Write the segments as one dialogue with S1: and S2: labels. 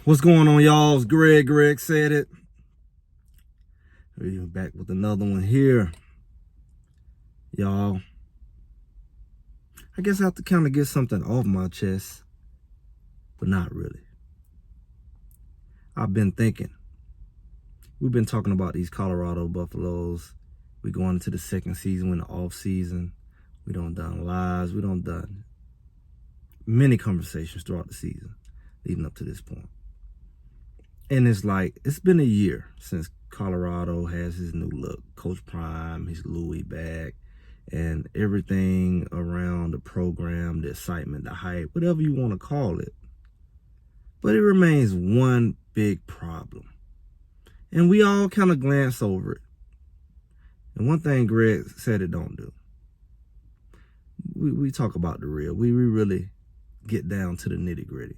S1: What's going on, y'all? It's Greg. Greg said it. We're back with another one here, y'all. I guess I have to kind of get something off my chest, but not really. I've been thinking. We've been talking about these Colorado Buffaloes. We're going into the second season, we're in the off season. We done lives. We done many conversations throughout the season leading up to this point. And it's like, it's been a year since Colorado has his new look. Coach Prime, his Louis back, and everything around the program, the excitement, the hype, whatever you want to call it. But it remains one big problem. And we all kind of glance over it. And one thing Greg said it don't do. We talk about the real. We really get down to the nitty gritty.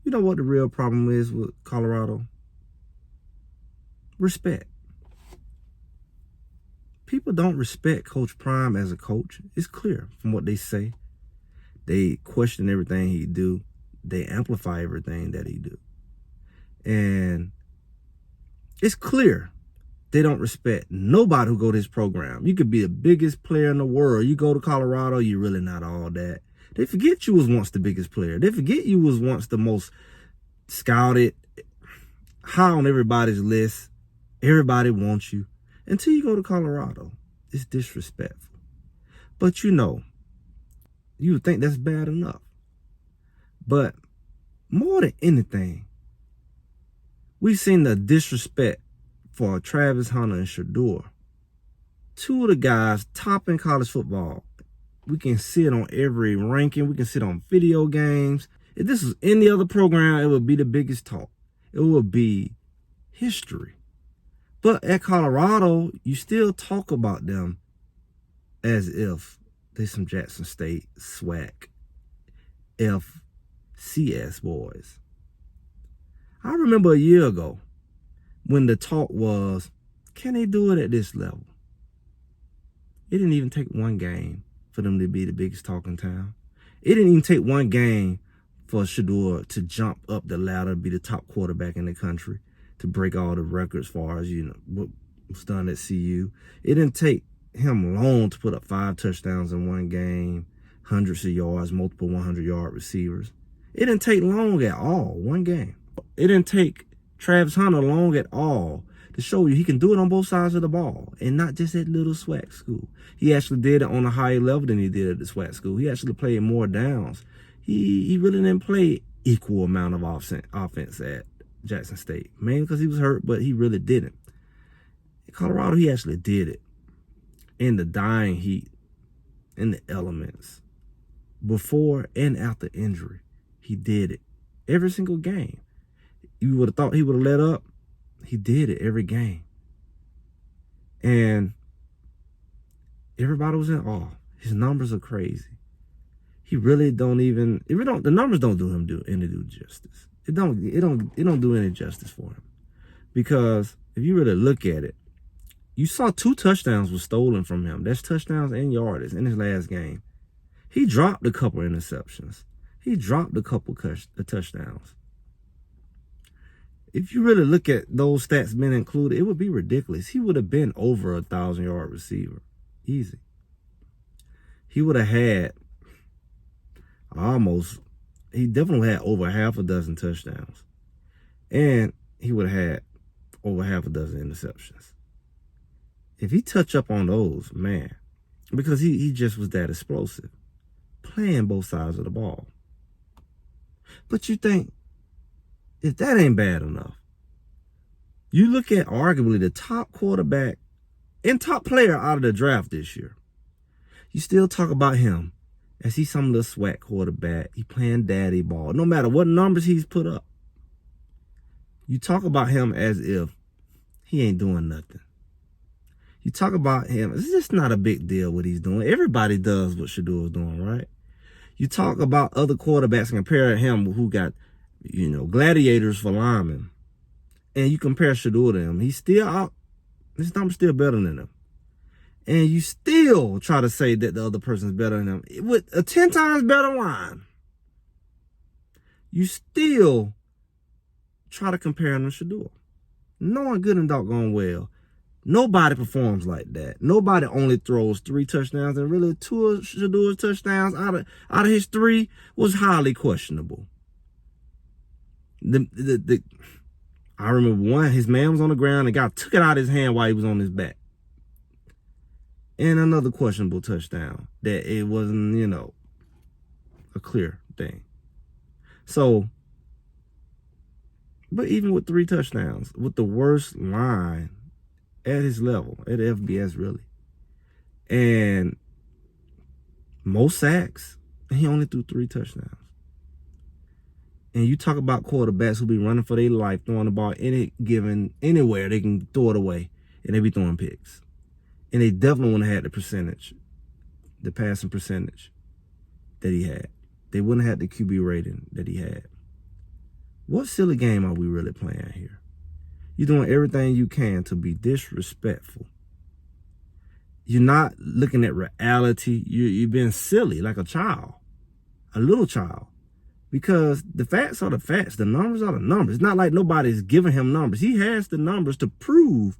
S1: You know what the real problem is with Colorado? Respect. People don't respect Coach Prime as a coach. It's clear from what they say. They question everything he do. They amplify everything that he do. And it's clear they don't respect nobody who go to his program. You could be the biggest player in the world. You go to Colorado, you're really not all that. They forget you was once the biggest player. They forget you was once the most scouted, high on everybody's list. Everybody wants you. Until you go to Colorado, it's disrespectful. But you would think that's bad enough. But more than anything, we've seen the disrespect for Travis Hunter and Shedeur. Two of the guys top in college football. We can see it on every ranking. We can see it on video games. If this was any other program, it would be the biggest talk. It would be history. But at Colorado, you still talk about them as if they're some Jackson State SWAC FCS boys. I remember a year ago when the talk was, can they do it at this level? It didn't even take one game for them to be the biggest talk in town. It didn't even take one game for Shedeur to jump up the ladder, be the top quarterback in the country, to break all the records as far as, what was done at CU. It didn't take him long to put up 5 touchdowns in one game, hundreds of yards, multiple 100-yard receivers. It didn't take long at all, one game. It didn't take Travis Hunter long at all to show you he can do it on both sides of the ball and not just at little SWAC school. He actually did it on a higher level than he did at the SWAC school. He actually played more downs. He really didn't play equal amount of offense at Jackson State. Mainly because he was hurt, but he really didn't. In Colorado, he actually did it. In the dying heat, in the elements, before and after injury, he did it. Every single game. You would have thought he would have let up. He did it every game. And everybody was in awe. His numbers are crazy. He really don't even, the numbers don't do him any justice. It don't do any justice for him. Because if you really look at it, you saw 2 touchdowns were stolen from him. That's touchdowns and yardage in his last game. He dropped a couple interceptions. He dropped a couple touchdowns. If you really look at those stats being included, it would be ridiculous. He would have been over a 1,000-yard receiver. Easy. He would have had he definitely had over half a dozen touchdowns. And he would have had over half a dozen interceptions. If he touch up on those, man, because he just was that explosive, playing both sides of the ball. But you think, if that ain't bad enough, you look at arguably the top quarterback and top player out of the draft this year. You still talk about him as he's some little SWAC quarterback. He playing daddy ball. No matter what numbers he's put up, you talk about him as if he ain't doing nothing. You talk about him, it's just not a big deal what he's doing. Everybody does what Shedeur is doing, right? You talk about other quarterbacks and compare him who got, gladiators for linemen. And you compare Shedeur to him. He's still out. His number's still better than him. And you still try to say that the other person's better than him. With a 10 times better line. You still try to compare him to Shedeur. Knowing good and doggone well, nobody performs like that. Nobody only throws 3 touchdowns, and really 2 of Shedeur's touchdowns out of his 3 was highly questionable. I remember one, his man was on the ground, and the guy took it out of his hand while he was on his back. And another questionable touchdown that it wasn't, a clear thing. So, but even with 3 touchdowns, with the worst line at his level, at FBS really, and most sacks, he only threw 3 touchdowns. And you talk about quarterbacks who be running for their life, throwing the ball anywhere, they can throw it away, and they be throwing picks. And they definitely wouldn't have had the passing percentage that he had. They wouldn't have had the QB rating that he had. What silly game are we really playing here? You're doing everything you can to be disrespectful. You're not looking at reality. You're being silly like a child, a little child. Because the facts are the facts. The numbers are the numbers. It's not like nobody's giving him numbers. He has the numbers to prove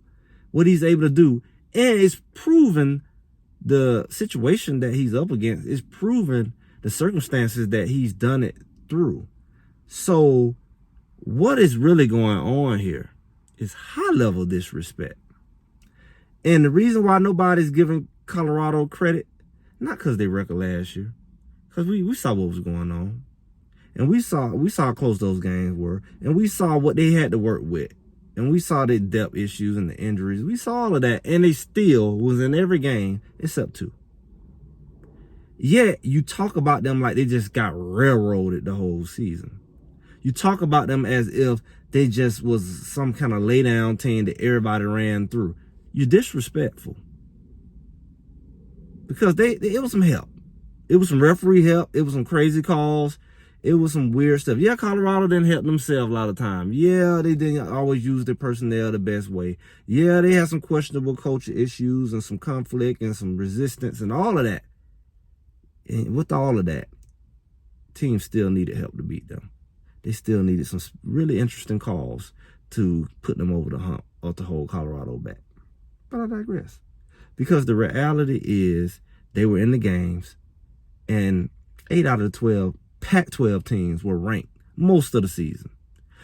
S1: what he's able to do. And it's proven the situation that he's up against. It's proven the circumstances that he's done it through. So what is really going on here is high-level disrespect. And the reason why nobody's giving Colorado credit, not because they record last year, because we saw what was going on. And we saw how close those games were. And we saw what they had to work with. And we saw the depth issues and the injuries. We saw all of that. And they still was in every game except 2. Yet, you talk about them like they just got railroaded the whole season. You talk about them as if they just was some kind of lay-down team that everybody ran through. You're disrespectful. Because it was some help. It was some referee help. It was some crazy calls. It was some weird stuff. Yeah, Colorado didn't help themselves a lot of time. Yeah, they didn't always use their personnel the best way. Yeah, they had some questionable culture issues and some conflict and some resistance and all of that. And with all of that, teams still needed help to beat them. They still needed some really interesting calls to put them over the hump or to hold Colorado back. But I digress. Because the reality is they were in the games, and 8 out of the 12 Pac-12 teams were ranked most of the season.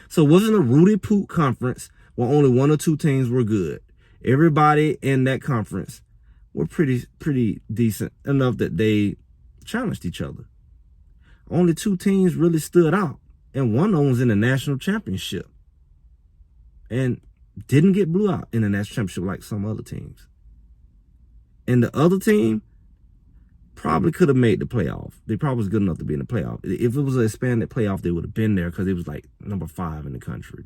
S1: So it wasn't a Rudy Poot conference where only 1 or 2 teams were good. Everybody in that conference were pretty decent enough that they challenged each other. Only 2 teams really stood out, and one of them was in the national championship and didn't get blew out in the national championship like some other teams. And the other team probably could have made the playoff. They probably was good enough to be in the playoff. If it was an expanded playoff, they would have been there because it was like number 5 in the country.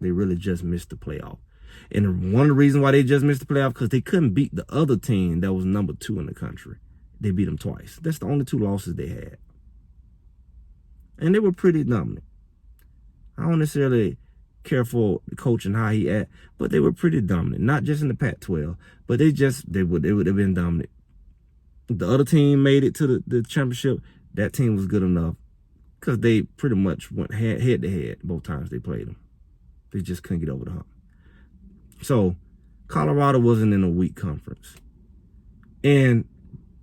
S1: They really just missed the playoff. And one of the reasons why they just missed the playoff because they couldn't beat the other team that was number 2 in the country. They beat them twice. That's the only 2 losses they had. And they were pretty dominant. I don't necessarily care for the coach and how he act, but they were pretty dominant. Not just in the Pac-12, but they would have been dominant. If the other team made it to the championship, that team was good enough because they pretty much went head-to-head both times they played them. They just couldn't get over the hump. So Colorado wasn't in a weak conference. And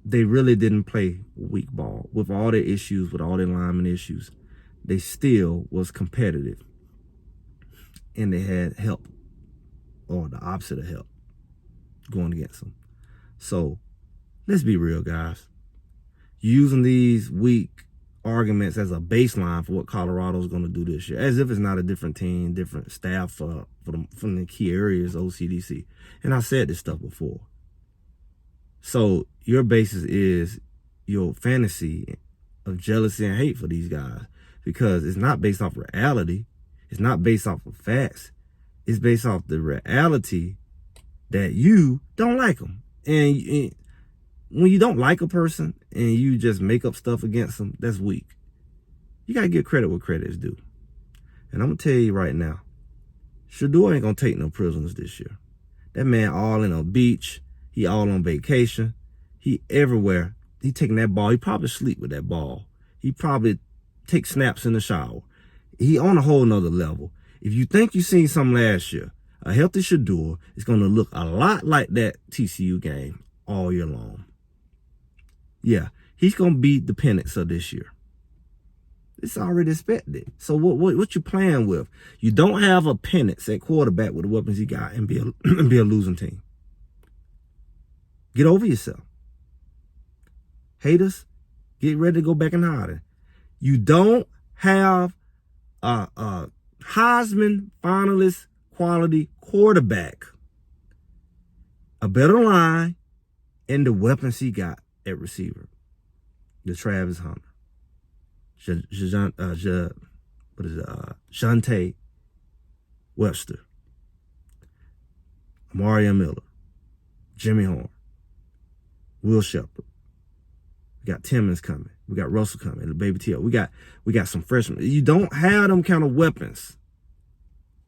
S1: they really didn't play weak ball. With all their issues, with all their lineman issues, they still was competitive. And they had help, or the opposite of help, going against them. So let's be real, guys. Using these weak arguments as a baseline for what Colorado's going to do this year, as if it's not a different team, different staff from the key areas, OCDC. And I said this stuff before. So your basis is your fantasy of jealousy and hate for these guys, because it's not based off reality. It's not based off of facts. It's based off the reality that you don't like them. And when you don't like a person and you just make up stuff against them, that's weak. You got to give credit where credit is due. And I'm going to tell you right now, Shedeur ain't going to take no prisoners this year. That man all in a beach. He all on vacation. He everywhere. He taking that ball. He probably sleep with that ball. He probably take snaps in the shower. He on a whole nother level. If you think you seen something last year, a healthy Shedeur is going to look a lot like that TCU game all year long. Yeah, he's going to be the Penix of this year. It's already expected. So what you playing with? You don't have a Penix at quarterback with the weapons he got and be a losing team. Get over yourself. Haters, get ready to go back in hiding. You don't have a Heisman finalist quality quarterback, a better line, and the weapons he got at receiver. The Travis Hunter. Shante Webster, Mario Miller, Jimmy Horn, Will Shepard. We got Timmons coming. We got Russell coming. The baby T.O. We got some freshmen. You don't have them kind of weapons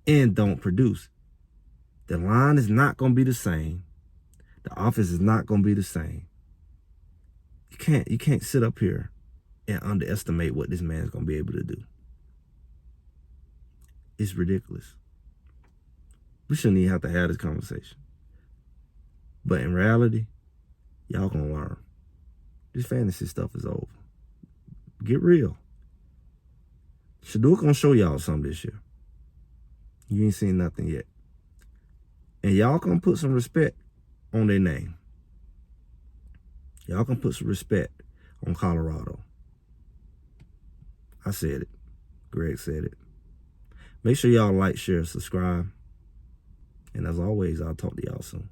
S1: and don't produce. The line is not going to be the same. The offense is not going to be the same. You can't sit up here and underestimate what this man's going to be able to do. It's ridiculous. We shouldn't even have to have this conversation. But in reality, y'all going to learn. This fantasy stuff is over. Get real. Shedeur going to show y'all something this year. You ain't seen nothing yet. And y'all going to put some respect on their name. Y'all can put some respect on Colorado. I said it. Greg said it. Make sure y'all like, share, subscribe. And as always, I'll talk to y'all soon.